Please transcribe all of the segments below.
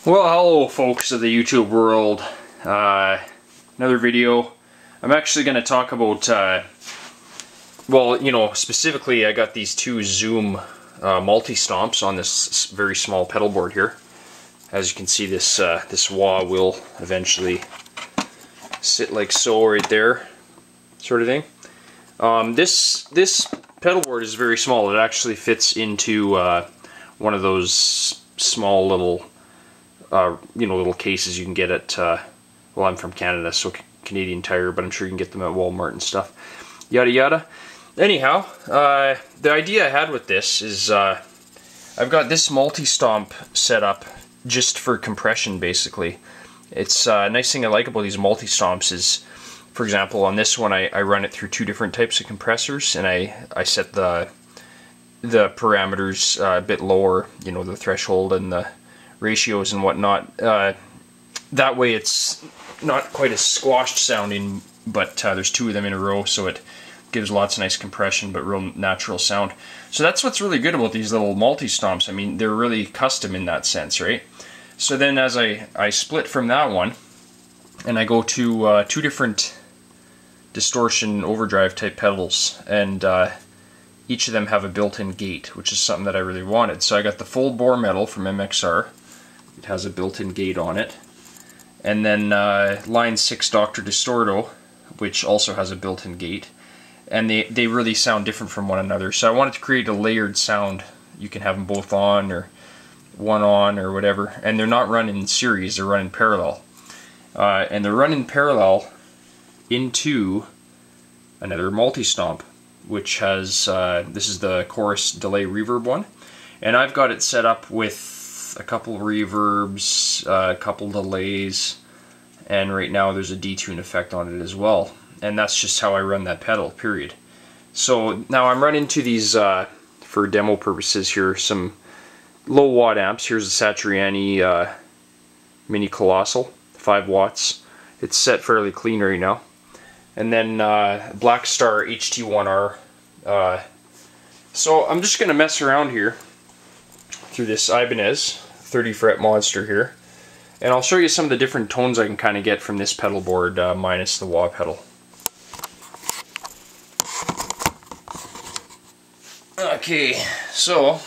Well, hello folks of the YouTube world. Another video. I'm actually going to talk about, well, you know, specifically I got these two Zoom multi stomps on this very small pedal board here. As you can see, this this wah will eventually sit like so right there, sort of thing. This pedal board is very small. It actually fits into one of those small little you know, little cases you can get at, well, I'm from Canada, so Canadian Tire, but I'm sure you can get them at Walmart and stuff. Yada yada. Anyhow, the idea I had with this is I've got this multi-stomp set up just for compression, basically. It's a nice thing I like about these multi-stomps is, for example, on this one I run it through two different types of compressors, and I set the parameters a bit lower, you know, the threshold and the ratios and whatnot. That way it's not quite as squashed sounding, but there's two of them in a row, so it gives lots of nice compression but real natural sound. So that's what's really good about these little multi-stomps. I mean, they're really custom in that sense, right? So then as I split from that one and I go to two different distortion overdrive type pedals, and each of them have a built-in gate, which is something that I really wanted. So I got the full bore metal from MXR. It has a built-in gate on it. And then line 6 Dr. Distorto, which also has a built-in gate. And they really sound different from one another. So I wanted to create a layered sound. You can have them both on, or one on, or whatever. And they're not run in series, they're run in parallel. And they're run in parallel into another multi-stomp, which has, this is the chorus delay reverb one. And I've got it set up with a couple reverbs, a couple delays, and right now there's a detune effect on it as well. And that's just how I run that pedal, period. So now I'm running to these, for demo purposes here, some low watt amps. Here's a Satriani Mini Colossal, 5 watts. It's set fairly clean right now. And then Black Star HT1R. So I'm just going to mess around here through this Ibanez 30 fret monster here, and I'll show you some of the different tones I can kind of get from this pedal board minus the wah pedal. Okay, so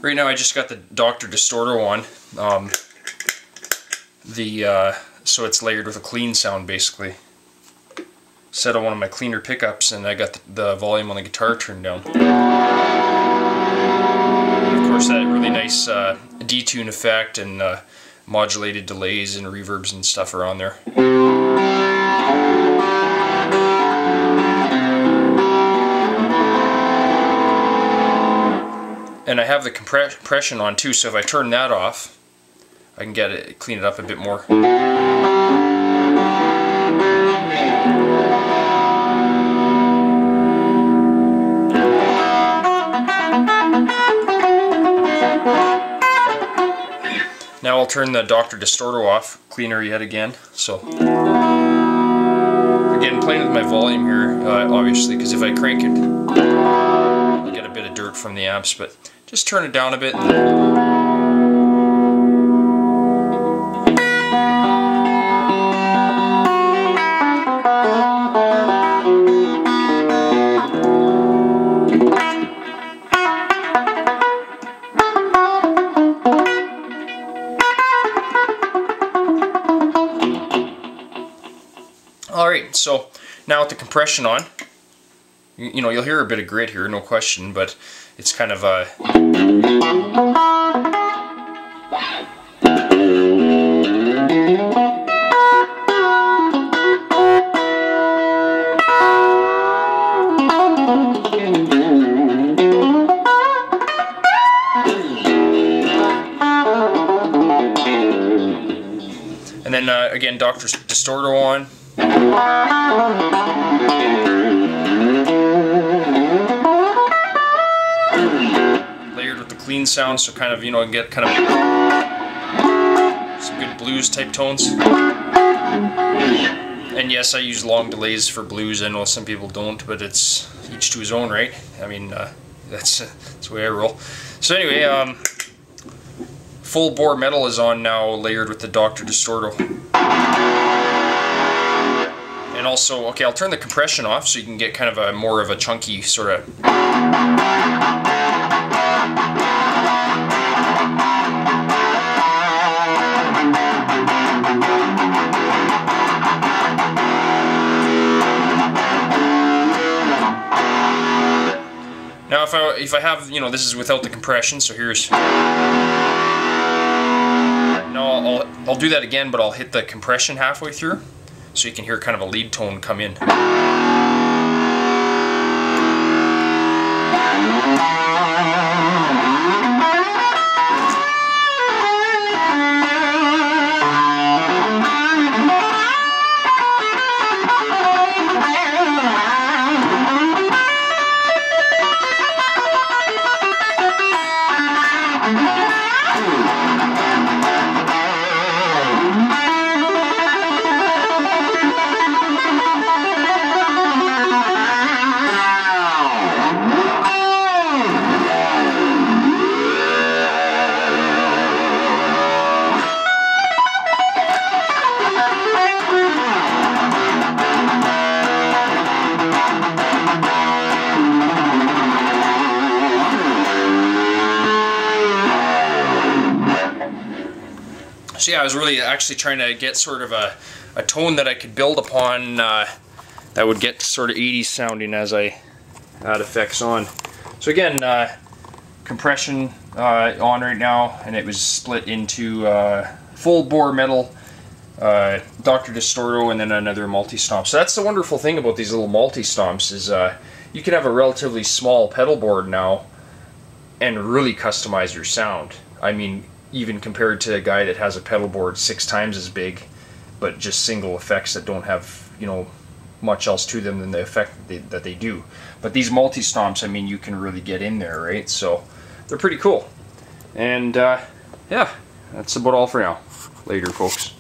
right now I just got the Dr. Distorto on. So it's layered with a clean sound, basically. Set on one of my cleaner pickups, and I got the volume on the guitar turned down. And of course, that really nice detune effect and modulated delays and reverbs and stuff are on there. And I have the compression on too, so if I turn that off, I can get it, clean it up a bit more. Now I'll turn the Dr. Distorto off, cleaner yet again. So again, playing with my volume here, obviously, because if I crank it, I'll get a bit of dirt from the amps, but just turn it down a bit. Alright, so now with the compression on, you know, you'll hear a bit of grit here, no question, but it's kind of a... And then again, Dr. Distorto on. Layered with the clean sound, so kind of, you know, get kind of some good blues type tones. And yes, I use long delays for blues. I know some people don't, but it's each to his own, right? I mean, that's the way I roll. So anyway, full bore metal is on now, layered with the Dr. Distorto. And also, okay, I'll turn the compression off so you can get kind of a more of a chunky sort of. Now if I have, you know, this is without the compression, so here's. No, I'll do that again, but I'll hit the compression halfway through, so you can hear kind of a lead tone come in. So yeah, I was really actually trying to get sort of a tone that I could build upon that would get sort of 80s sounding as I add effects on. So again, compression on right now, and it was split into full bore metal, Dr. Distorto, and then another multi-stomp. So that's the wonderful thing about these little multi-stomps is you can have a relatively small pedal board now and really customize your sound. I mean, even compared to a guy that has a pedal board 6 times as big, but just single effects that don't have, you know, much else to them than the effect that they do. But these multi-stomps, I mean, you can really get in there, right? So they're pretty cool. And yeah, that's about all for now. Later, folks.